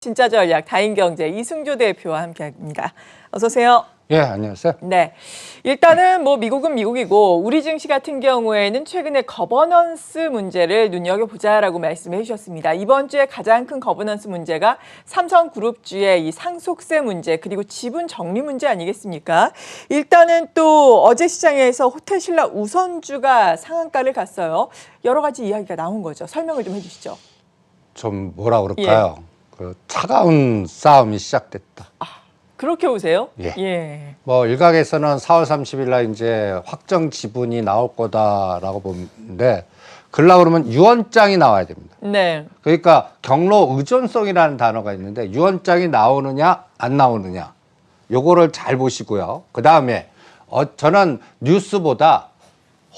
진짜 전략 다인경제 이승조 대표와 함께합니다. 어서 오세요. 예, 안녕하세요. 네, 일단은 뭐 미국은 미국이고 우리 증시 같은 경우에는 최근에 거버넌스 문제를 눈여겨보자라고 말씀해 주셨습니다. 이번 주에 가장 큰 거버넌스 문제가 삼성그룹주의 이 상속세 문제 그리고 지분 정리 문제 아니겠습니까? 일단은 또 어제 시장에서 호텔신라 우선주가 상한가를 갔어요. 여러 가지 이야기가 나온 거죠. 설명을 좀 해주시죠. 좀 뭐라 그럴까요? 그 차가운 싸움이 시작됐다. 그렇게 보세요? 예. 뭐 일각에서는 4월 30일 날 이제 확정 지분이 나올 거다라고 보는데 그러려고 그러면 유언장이 나와야 됩니다. 네. 그러니까 경로 의존성이라는 단어가 있는데 유언장이 나오느냐 안 나오느냐 요거를 잘 보시고요. 그다음에 저는 뉴스보다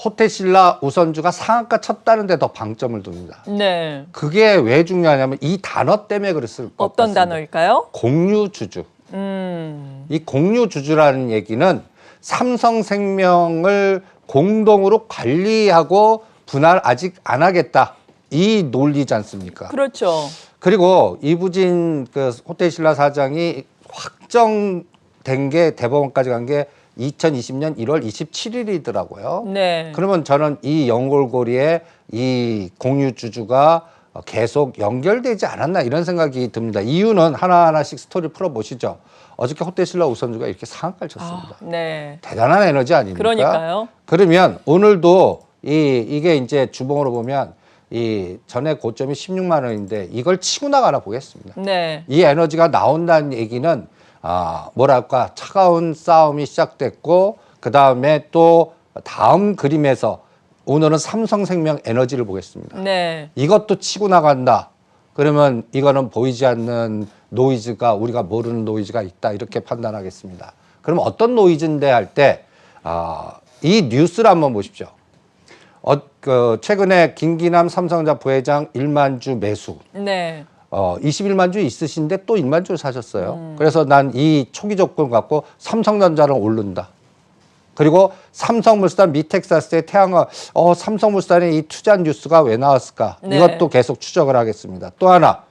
호텔신라 우선주가 상한가 쳤다는 데 더 방점을 둡니다. 네. 그게 왜 중요하냐면 이 단어 때문에 그랬을 것 어떤 같습니다. 단어일까요? 공유주주. 이 공유주주라는 얘기는 삼성생명을 공동으로 관리하고 분할 아직 안 하겠다. 이 논리지 않습니까? 그렇죠. 그리고 이부진 그 호텔신라 사장이 확정된 게 대법원까지 간 게 2020년 1월 27일이더라고요. 네. 그러면 저는 이 연골고리에 이 공유주주가 계속 연결되지 않았나 이런 생각이 듭니다. 이유는 하나하나씩 스토리 풀어보시죠. 어저께 호텔신라 우선주가 이렇게 상한가를 쳤습니다. 네. 대단한 에너지 아닙니까? 그러니까요. 그러면 오늘도 이게 이제 주봉으로 보면 이 전에 고점이 16만 원인데 이걸 치고 나가나 보겠습니다. 네. 이 에너지가 나온다는 얘기는 뭐랄까 차가운 싸움이 시작됐고 그 다음에 또 다음 그림에서 오늘은 삼성생명 에너지를 보겠습니다. 네. 이것도 치고 나간다. 그러면 이거는 보이지 않는 노이즈가 우리가 모르는 노이즈가 있다 이렇게 판단하겠습니다. 그럼 어떤 노이즈인데 할 때 이 뉴스를 한번 보십시오. 최근에 김기남 삼성전자 부회장 1만 주 매수. 네. 21만 주 있으신데 또 1만 주를 사셨어요. 그래서 난 이 초기 조건 갖고 삼성전자를 오른다. 그리고 삼성물산 미텍사스의 태양광, 삼성물산의 이 투자 뉴스가 왜 나왔을까? 네. 이것도 계속 추적을 하겠습니다. 또 하나,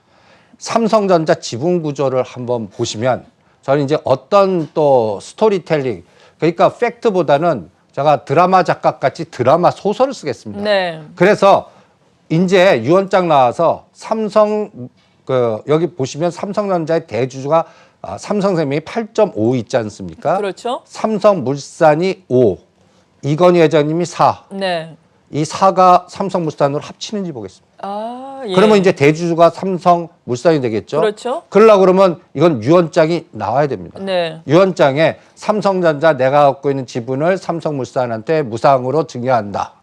삼성전자 지분 구조를 한번 보시면 저는 이제 어떤 또 스토리텔링, 그러니까 팩트보다는 제가 드라마 작가 같이 드라마 소설을 쓰겠습니다. 네. 그래서 이제 유언장 나와서 여기 보시면 삼성전자의 대주주가 삼성생명이 8.5 있지 않습니까? 그렇죠. 삼성물산이 5, 이건희 회장님이 4. 네. 이 4가 삼성물산으로 합치는지 보겠습니다. 예. 그러면 이제 대주주가 삼성물산이 되겠죠? 그렇죠. 그러려고 그러면 이건 유언장이 나와야 됩니다. 네. 유언장에 삼성전자 내가 갖고 있는 지분을 삼성물산한테 무상으로 증여한다.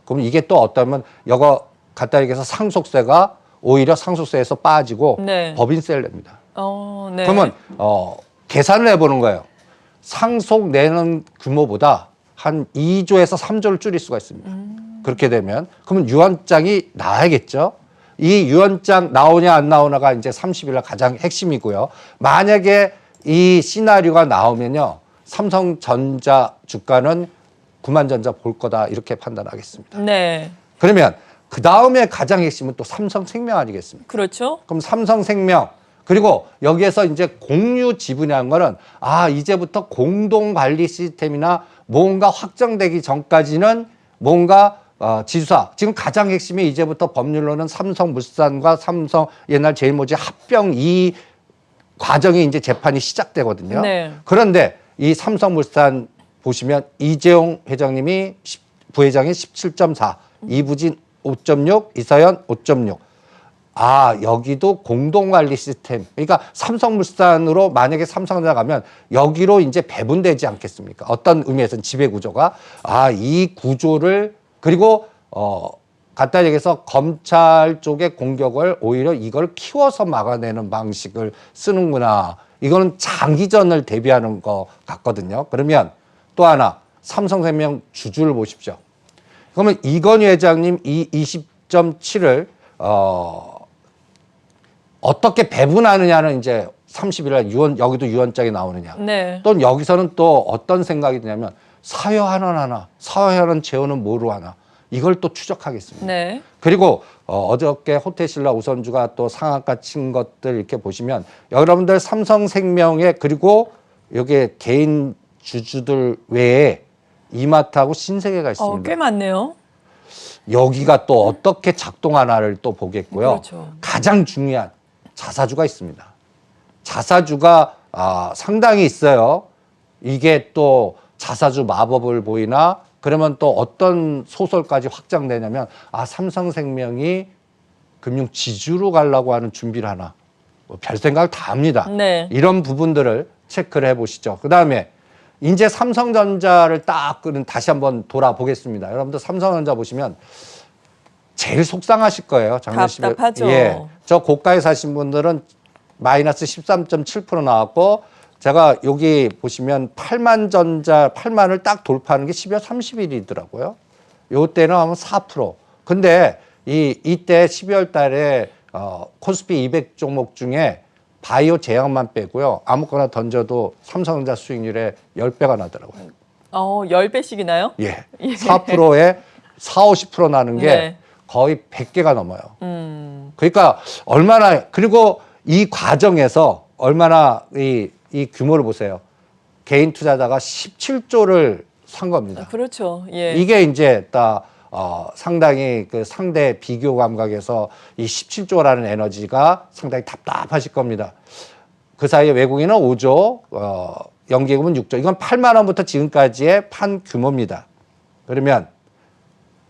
그럼 이게 또 어떠면 이거 갖다 얘기해서 상속세가 오히려 상속세에서 빠지고 네. 법인세를 냅니다. 네. 그러면 계산을 해보는 거예요. 상속 내는 규모보다 한 2조에서 3조를 줄일 수가 있습니다. 그렇게 되면 그러면 유언장이 나와야겠죠. 이 유언장 나오냐 안 나오냐가 이제 30일 날 가장 핵심이고요. 만약에 이 시나리오가 나오면요. 삼성전자 주가는 구만전자 볼 거다 이렇게 판단하겠습니다. 네. 그러면 그 다음에 가장 핵심은 또 삼성생명 아니겠습니까? 그렇죠. 그럼 삼성생명 그리고 여기에서 이제 공유 지분이라는 거는 이제부터 공동관리 시스템이나 뭔가 확정되기 전까지는 뭔가 지주사 지금 가장 핵심이 이제부터 법률로는 삼성물산과 삼성 옛날 제일모직 합병 이 과정이 이제 재판이 시작되거든요. 네. 그런데 이 삼성물산 보시면 이재용 회장님이 부회장이 17.4, 이부진 5.6, 이서연 5.6. 여기도 공동관리 시스템. 그러니까 삼성물산으로 만약에 삼성전자 가면 여기로 이제 배분되지 않겠습니까? 어떤 의미에서는 지배구조가. 이 구조를 그리고 갖다 얘기해서 검찰 쪽의 공격을 오히려 이걸 키워서 막아내는 방식을 쓰는구나. 이거는 장기전을 대비하는 것 같거든요. 그러면 또 하나 삼성생명 주주를 보십시오. 그러면 이건희 회장님 이 20.7을 어떻게 배분하느냐는 이제 30일 날 여기도 유언장이 나오느냐. 네. 또 여기서는 또 어떤 생각이 드냐면 사회화는 하나, 사회화는 재원은 뭐로 하나. 이걸 또 추적하겠습니다. 네. 그리고 어저께 호텔신라 우선주가 또 상한가 친 것들 이렇게 보시면 여러분들 삼성생명에 그리고 여기에 개인 주주들 외에 이마트하고 신세계가 있습니다. 꽤 많네요. 여기가 또 어떻게 작동하나를 또 보겠고요. 그렇죠. 가장 중요한 자사주가 있습니다. 자사주가 상당히 있어요. 이게 또 자사주 마법을 보이나 그러면 또 어떤 소설까지 확장되냐면 삼성생명이 금융 지주로 가려고 하는 준비를 하나 별 생각을 다 합니다. 네. 이런 부분들을 체크를 해보시죠. 그다음에 이제 삼성전자를 다시 한번 돌아보겠습니다. 여러분들 삼성전자 보시면 제일 속상하실 거예요. 작년 10월. 답답하죠. 예. 저 고가에 사신 분들은 마이너스 13.7% 나왔고 제가 여기 보시면 8만을 딱 돌파하는 게 12월 30일이더라고요. 요때는 아마 4%. 근데 이때 12월 달에 코스피 200 종목 중에 바이오 제약만 빼고요. 아무거나 던져도 삼성전자 수익률에 10배가 나더라고요. 10배씩이나요? 예. 4%에 50% 나는 게 네. 거의 100개가 넘어요. 그러니까 그리고 이 과정에서 얼마나 이 규모를 보세요. 개인 투자자가 17조를 산 겁니다. 그렇죠. 예. 이게 이제 상당히 그 상대 비교 감각에서 이 17조라는 에너지가 상당히 답답하실 겁니다. 그 사이에 외국인은 5조, 연기금은 6조. 이건 8만 원부터 지금까지의 판 규모입니다. 그러면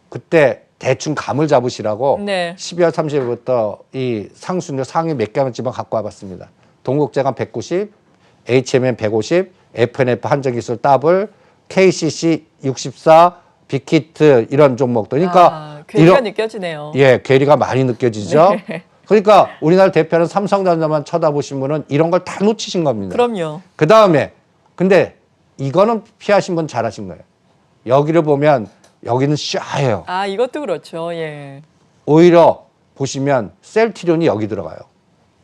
그때 대충 감을 잡으시라고 네. 12월 30일부터 이 상순위 상위 몇 개만 집어 갖고 와봤습니다. 동국제감 190, HMM 150, FNF 한정기술 더블, KCC 64, 빅히트 이런 종목들. 그러니까 괴리가 느껴지네요. 예, 괴리가 많이 느껴지죠. 네. 그러니까 우리나라 대표는 삼성전자만 쳐다보신 분은 이런 걸 다 놓치신 겁니다. 그럼요. 그 다음에 근데 이거는 피하신 분 잘하신 거예요. 여기를 보면 여기는 샤예요. 이것도 그렇죠. 예. 오히려 보시면 셀트리온이 여기 들어가요.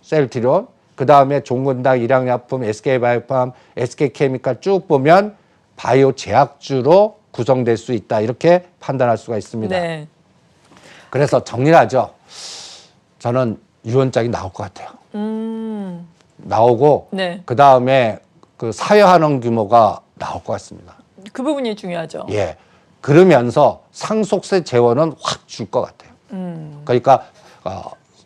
셀트리온. 그 다음에 종근당, 일양약품, SK바이오팜, SK케미칼 쭉 보면 바이오 제약주로 구성될 수 있다. 이렇게 판단할 수가 있습니다. 네. 그래서 정리를 하죠. 저는 유언장이 나올 것 같아요. 나오고 네. 그 다음에 그 사회환원 규모가 나올 것 같습니다. 그 부분이 중요하죠. 예. 그러면서 상속세 재원은 확 줄 것 같아요. 그러니까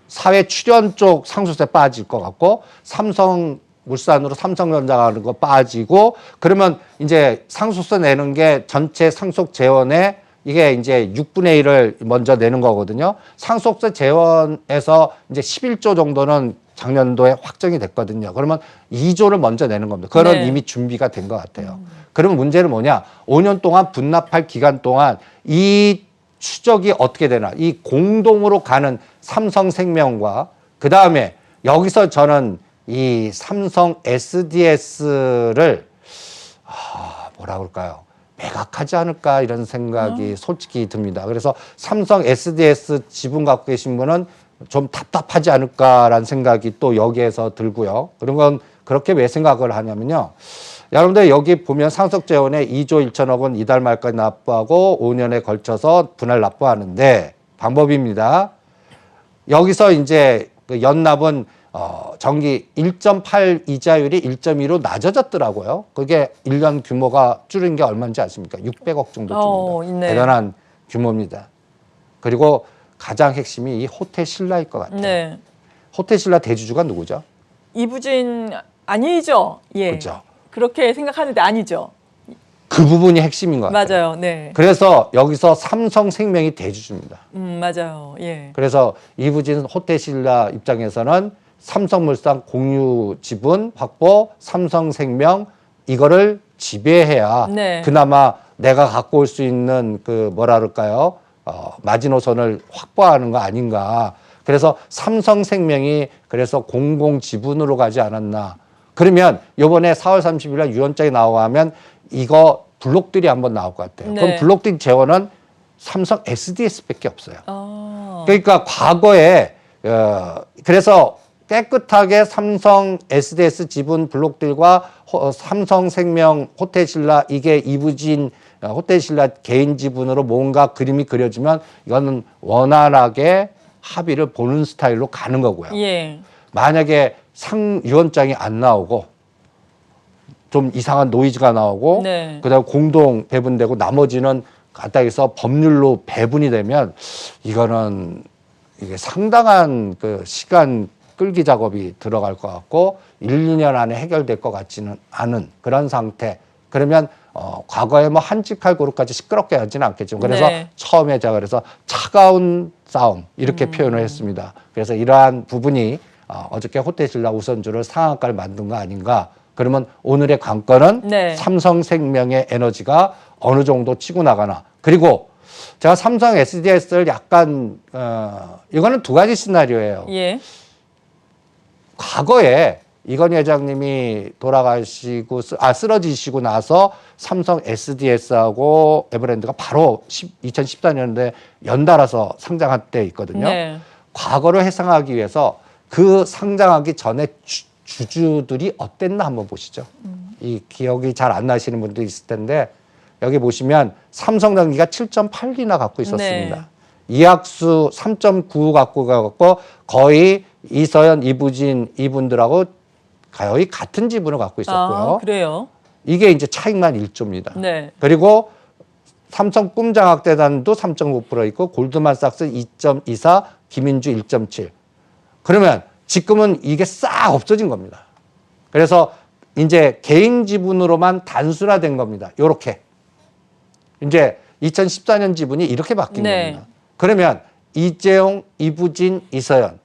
사회 출연 쪽 상속세 빠질 것 같고 삼성물산으로 삼성전자 가는 거 빠지고 그러면 이제 상속세 내는 게 전체 상속 재원의 이게 이제 6분의 1을 먼저 내는 거거든요. 상속세 재원에서 이제 11조 정도는 작년도에 확정이 됐거든요. 그러면 2조를 먼저 내는 겁니다. 그건 네. 이미 준비가 된 것 같아요. 그러면 문제는 뭐냐? 5년 동안 분납할 기간 동안 이 추적이 어떻게 되나? 이 공동으로 가는 삼성생명과 그 다음에 여기서 저는 이 삼성 SDS를 뭐라 그럴까요? 매각하지 않을까 이런 생각이 솔직히 듭니다. 그래서 삼성 SDS 지분 갖고 계신 분은 좀 답답하지 않을까라는 생각이 또 여기에서 들고요. 그런 건 그렇게 왜 생각을 하냐면요. 여러분들 여기 보면 상속재원에 2조 1천억 원 이달 말까지 납부하고 5년에 걸쳐서 분할 납부하는데 방법입니다. 여기서 이제 그 연납은 정기 1.8 이자율이 1.2로 낮아졌더라고요. 그게 1년 규모가 줄인 게 얼마인지 아십니까? 600억 정도 줍니다. 있네. 대단한 규모입니다. 그리고 가장 핵심이 이 호텔신라일 것 같아요. 네. 호텔신라 대주주가 누구죠? 이부진 아니죠. 예. 그렇죠. 그렇게 생각하는데 아니죠. 그 부분이 핵심인 것 같아요. 맞아요. 네. 그래서 여기서 삼성생명이 대주주입니다. 맞아요. 예. 그래서 이부진 호텔신라 입장에서는 삼성물산 공유 지분 확보, 삼성생명 이거를 지배해야 네. 그나마 내가 갖고 올 수 있는 그 뭐라 그럴까요? 마지노선을 확보하는 거 아닌가. 그래서 삼성생명이 그래서 공공 지분으로 가지 않았나. 그러면 요번에 4월 30일 날 유언장이 나오면 이거 블록들이 한번 나올 것 같아요. 네. 그럼 블록들 재원은 삼성 SDS밖에 없어요. 아. 그러니까 과거에 그래서 깨끗하게 삼성 SDS 지분 블록들과 삼성생명 호텔신라 이게 이부진 호텔신라 개인 지분으로 뭔가 그림이 그려지면 이거는 원활하게 합의를 보는 스타일로 가는 거고요. 예. 만약에 상위원장이 안 나오고 좀 이상한 노이즈가 나오고 네. 그다음에 공동 배분되고 나머지는 갖다 해서 법률로 배분이 되면 이거는 이게 상당한 그 시간 끌기 작업이 들어갈 것 같고 1, 2년 안에 해결될 것 같지는 않은 그런 상태. 그러면 과거에 뭐 한직할 그룹까지 시끄럽게 하지는 않겠죠. 그래서 네. 처음에 제가 그래서 차가운 싸움 이렇게 표현을 했습니다. 그래서 이러한 부분이 어저께 호텔신라 우선주를 상한가를 만든 거 아닌가. 그러면 오늘의 관건은 네. 삼성생명의 에너지가 어느 정도 치고 나가나. 그리고 제가 삼성 SDS를 약간 이거는 두 가지 시나리오예요. 예. 과거에 이건희 회장님이 돌아가시고 쓰러지시고 나서 삼성 SDS하고 에버랜드가 바로 2014년도에 연달아서 상장한 때 있거든요. 네. 과거를 회상하기 위해서 그 상장하기 전에 주주들이 어땠나 한번 보시죠. 이 기억이 잘 안 나시는 분도 있을 텐데 여기 보시면 삼성전기가 7.8이나 갖고 있었습니다. 네. 이학수 3.9 갖고 가고 거의 이서연, 이부진 이분들하고 거의 같은 지분을 갖고 있었고요. 아, 그래요? 이게 이제 차익만 1조입니다. 네. 그리고 삼성 꿈장학재단도 3.5% 있고 골드만삭스 2.24, 김인주 1.7. 그러면 지금은 이게 싹 없어진 겁니다. 그래서 이제 개인 지분으로만 단순화된 겁니다. 요렇게. 이제 2014년 지분이 이렇게 바뀐 네. 겁니다. 그러면 이재용, 이부진, 이서연.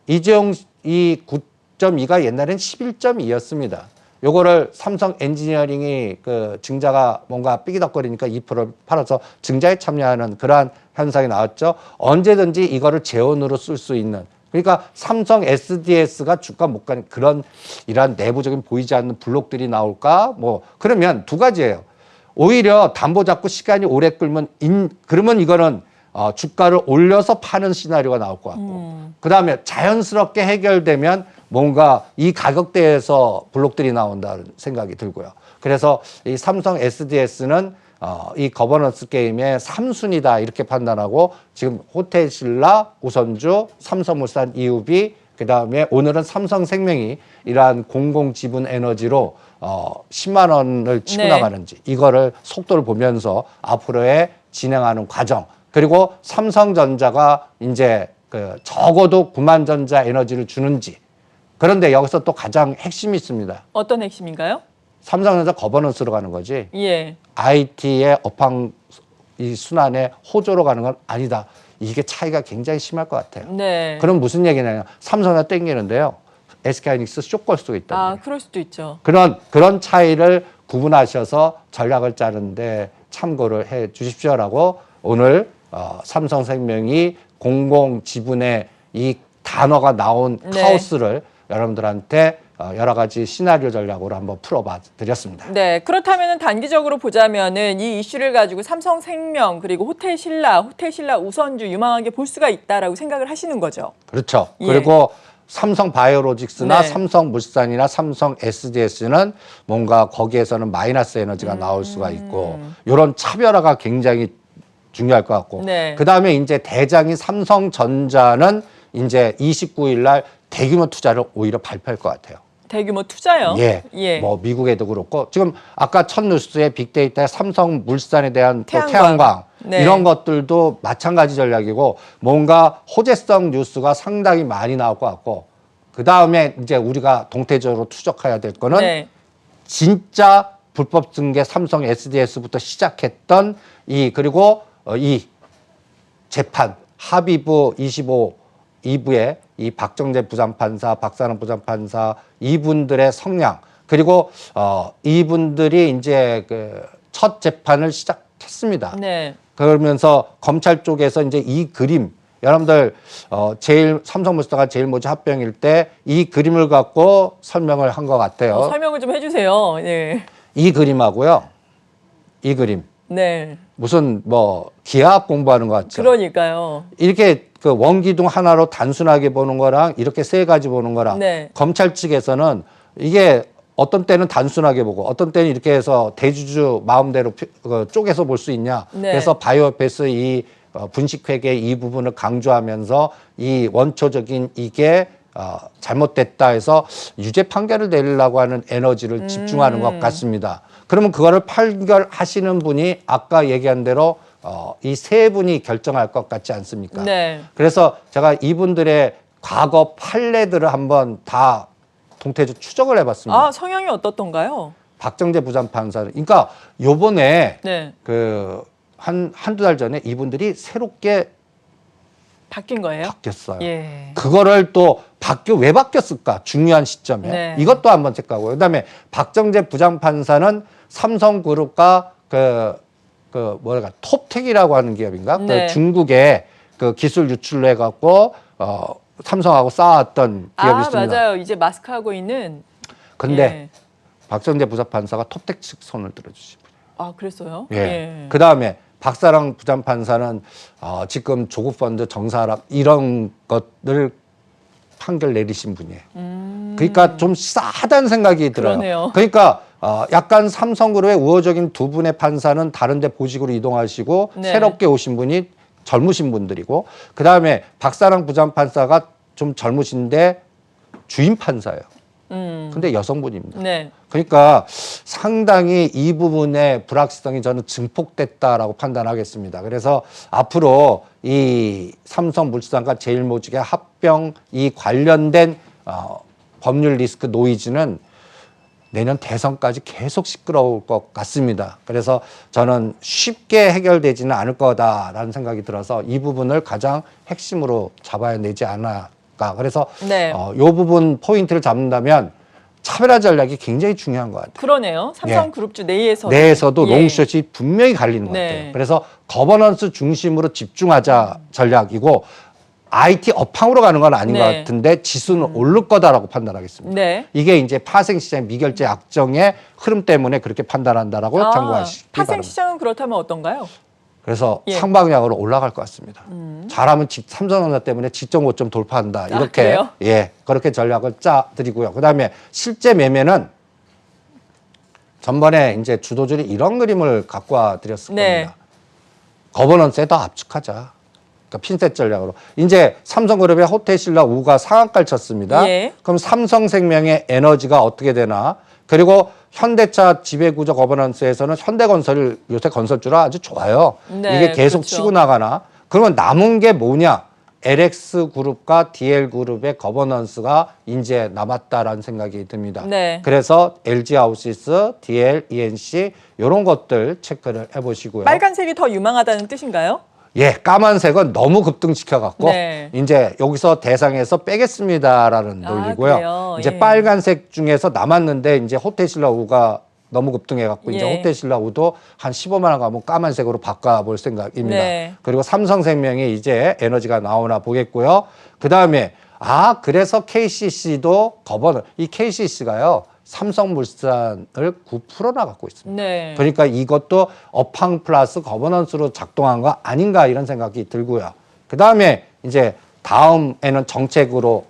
이재용 이 9.2가 옛날엔 11.2였습니다. 요거를 삼성 엔지니어링이 그 증자가 뭔가 삐기덕거리니까 2%를 팔아서 증자에 참여하는 그러한 현상이 나왔죠. 언제든지 이거를 재원으로 쓸 수 있는. 그러니까 삼성 SDS가 주가 못 가는 그런 이러한 내부적인 보이지 않는 블록들이 나올까? 뭐 그러면 두 가지예요. 오히려 담보 잡고 시간이 오래 끌면 그러면 이거는 주가를 올려서 파는 시나리오가 나올 것 같고 그다음에 자연스럽게 해결되면 뭔가 이 가격대에서 블록들이 나온다는 생각이 들고요. 그래서 이 삼성 SDS는 이 거버넌스 게임의 3순위다 이렇게 판단하고 지금 호텔신라, 우선주, 삼성물산, EUB 그다음에 오늘은 삼성생명이 이러한 공공지분 에너지로 10만 원을 치고 네. 나가는지 이거를 속도를 보면서 앞으로의 진행하는 과정 그리고 삼성전자가 이제 그 적어도 9만 전자 에너지를 주는지 그런데 여기서 또 가장 핵심이 있습니다. 어떤 핵심인가요? 삼성전자 거버넌스로 가는 거지 예. IT의 업황 이 순환에 호조로 가는 건 아니다. 이게 차이가 굉장히 심할 것 같아요. 네. 그럼 무슨 얘기냐면 삼성전자 땡기는데요. SK하이닉스 쇼걸 수도 있다. 아, 그럴 수도 있죠. 그런 차이를 구분하셔서 전략을 짜는데 참고를 해 주십시오라고 오늘 삼성생명이 공공지분의 이 단어가 나온 네. 카오스를 여러분들한테 여러 가지 시나리오 전략으로 한번 풀어봐 드렸습니다. 네, 그렇다면 단기적으로 보자면은 이 이슈를 가지고 삼성생명 그리고 호텔신라 우선주 유망하게 볼 수가 있다라고 생각을 하시는 거죠. 그렇죠. 예. 그리고 삼성 바이오로직스나 네. 삼성물산이나 삼성 SDS는 뭔가 거기에서는 마이너스 에너지가 나올 수가 있고 이런 차별화가 굉장히 중요할 것 같고 네. 그다음에 이제 대장인 삼성전자는 이제 29일 날 대규모 투자를 오히려 발표할 것 같아요. 대규모 투자요? 예. 뭐 미국에도 그렇고 지금 아까 첫 뉴스에 빅데이터에 삼성물산에 대한 또 태양광 네. 이런 것들도 마찬가지 전략이고 뭔가 호재성 뉴스가 상당히 많이 나올 것 같고 그 다음에 이제 우리가 동태적으로 투적해야 될 거는 네. 진짜 불법 증계 삼성 SDS부터 시작했던 그리고 이 재판 합의부 2부의 이 박정재 부장판사, 박사는 부장판사 이분들의 성량 그리고 이분들이 이제 그 첫 재판을 시작했습니다. 네. 그러면서 검찰 쪽에서 이제 이 그림 여러분들 제일 삼성물산가 제일 먼저 합병일 때 이 그림을 갖고 설명을 한 것 같아요. 설명을 좀 해주세요. 네. 이 그림하고요. 이 그림 네. 무슨 뭐 기하학 공부하는 것 같죠. 그러니까요. 이렇게 그 원기둥 하나로 단순하게 보는 거랑 이렇게 세 가지 보는 거랑 네. 검찰 측에서는 이게 어떤 때는 단순하게 보고 어떤 때는 이렇게 해서 대주주 마음대로 쪼개서 볼 수 있냐. 네. 그래서 바이오패스 이 분식회계 이 부분을 강조하면서 이 원초적인 이게 잘못됐다 해서 유죄 판결을 내리려고 하는 에너지를 집중하는 것 같습니다. 그러면 그거를 판결하시는 분이 아까 얘기한 대로 이 세 분이 결정할 것 같지 않습니까? 네. 그래서 제가 이분들의 과거 판례들을 한번 다 동태주 추적을 해봤습니다. 아, 성향이 어떻던가요? 박정재 부장판사. 그러니까 요번에 네. 한두 달 전에 이분들이 새롭게 바뀐 거예요? 바뀌었어요. 예. 그거를 또 왜 바뀌었을까? 중요한 시점에. 네. 이것도 한번 체크하고요. 그다음에 박정재 부장판사는 삼성그룹과 톱텍이라고 하는 기업인가? 네. 그 중국에 그 기술 유출로 해갖고 삼성하고 싸웠던 기업이 있습니다. 맞아요. 이제 마스크 하고 있는. 근데 예. 박정재 부장판사가 톱텍 측 손을 들어주시고. 아, 그랬어요? 예. 그 다음에 박사랑 부장판사는 지금 조국 펀드 정사락 이런 것들 판결 내리신 분이에요. 그러니까 좀 싸다는 생각이 들어요. 그러네요. 그러니까 약간 삼성그룹의 우호적인 두 분의 판사는 다른데 보직으로 이동하시고 네. 새롭게 오신 분이 젊으신 분들이고 그 다음에 박사랑 부장판사가 좀 젊으신데 주임 판사예요. 근데 여성분입니다. 네. 그러니까 상당히 이 부분의 불확실성이 저는 증폭됐다라고 판단하겠습니다. 그래서 앞으로 이 삼성물산과 제일모직의 합병 이 관련된 법률 리스크 노이즈는 내년 대선까지 계속 시끄러울 것 같습니다. 그래서 저는 쉽게 해결되지는 않을 거다라는 생각이 들어서 이 부분을 가장 핵심으로 잡아야 되지 않을까. 그래서 네. 이 부분 포인트를 잡는다면 차별화 전략이 굉장히 중요한 것 같아요. 그러네요. 삼성그룹주 내에서도 예. 롱숏이 분명히 갈리는 것 네. 같아요. 그래서 거버넌스 중심으로 집중하자 전략이고 IT 업황으로 가는 건 아닌 네. 것 같은데 지수는 오를 거다라고 판단하겠습니다. 네. 이게 이제 파생시장 미결제 약정의 흐름 때문에 그렇게 판단한다라고 참고하시기 바랍니다. 파생시장은 그렇다면 어떤가요? 그래서 예. 상방향으로 올라갈 것 같습니다. 잘하면 삼성전자 때문에 지점고점 돌파한다. 이렇게 그래요? 그렇게 전략을 짜드리고요. 그다음에 실제 매매는 전번에 이제 주도주들이 이런 그림을 갖고 와드렸을 네. 겁니다. 거버넌스에 더 압축하자. 그러니까 핀셋 전략으로. 이제 삼성그룹의 호텔신라 우가 상한가를 쳤습니다. 예. 그럼 삼성생명의 에너지가 어떻게 되나? 그리고 현대차 지배구조 거버넌스에서는 현대건설 요새 건설주라 아주 좋아요. 네, 이게 계속 그렇죠. 치고 나가나? 그러면 남은 게 뭐냐? LX그룹과 DL그룹의 거버넌스가 이제 남았다라는 생각이 듭니다. 네. 그래서 LG하우시스, DL, ENC 이런 것들 체크를 해보시고요. 빨간색이 더 유망하다는 뜻인가요? 까만색은 너무 급등시켜갖고 네. 이제 여기서 대상에서 빼겠습니다라는 논리고요. 그래요? 이제 예. 빨간색 중에서 남았는데 이제 호텔신라우가 너무 급등해갖고 이제 예. 호텔신라우도 한 15만 원 가면 까만색으로 바꿔볼 생각입니다. 네. 그리고 삼성생명이 이제 에너지가 나오나 보겠고요. 그 다음에 그래서 KCC도 이 KCC가요 삼성물산을 9%나 갖고 있습니다. 네. 그러니까 이것도 업황 플러스 거버넌스로 작동한 거 아닌가 이런 생각이 들고요. 그 다음에 이제 다음에는 정책으로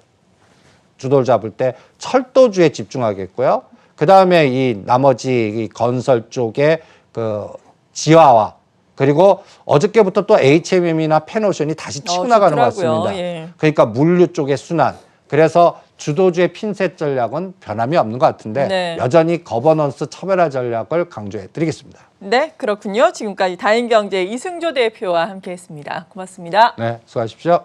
주도를 잡을 때 철도주에 집중하겠고요. 그 다음에 이 나머지 이 건설 쪽에 그 지화와 그리고 어저께부터 또 HMM이나 페노션이 다시 치고 나가는 것 좋더라고요. 같습니다. 예. 그러니까 물류 쪽의 순환. 그래서 주도주의 핀셋 전략은 변함이 없는 것 같은데 네. 여전히 거버넌스 차별화 전략을 강조해 드리겠습니다. 네, 그렇군요. 지금까지 다인경제 이승조 대표와 함께했습니다. 고맙습니다. 네, 수고하십시오.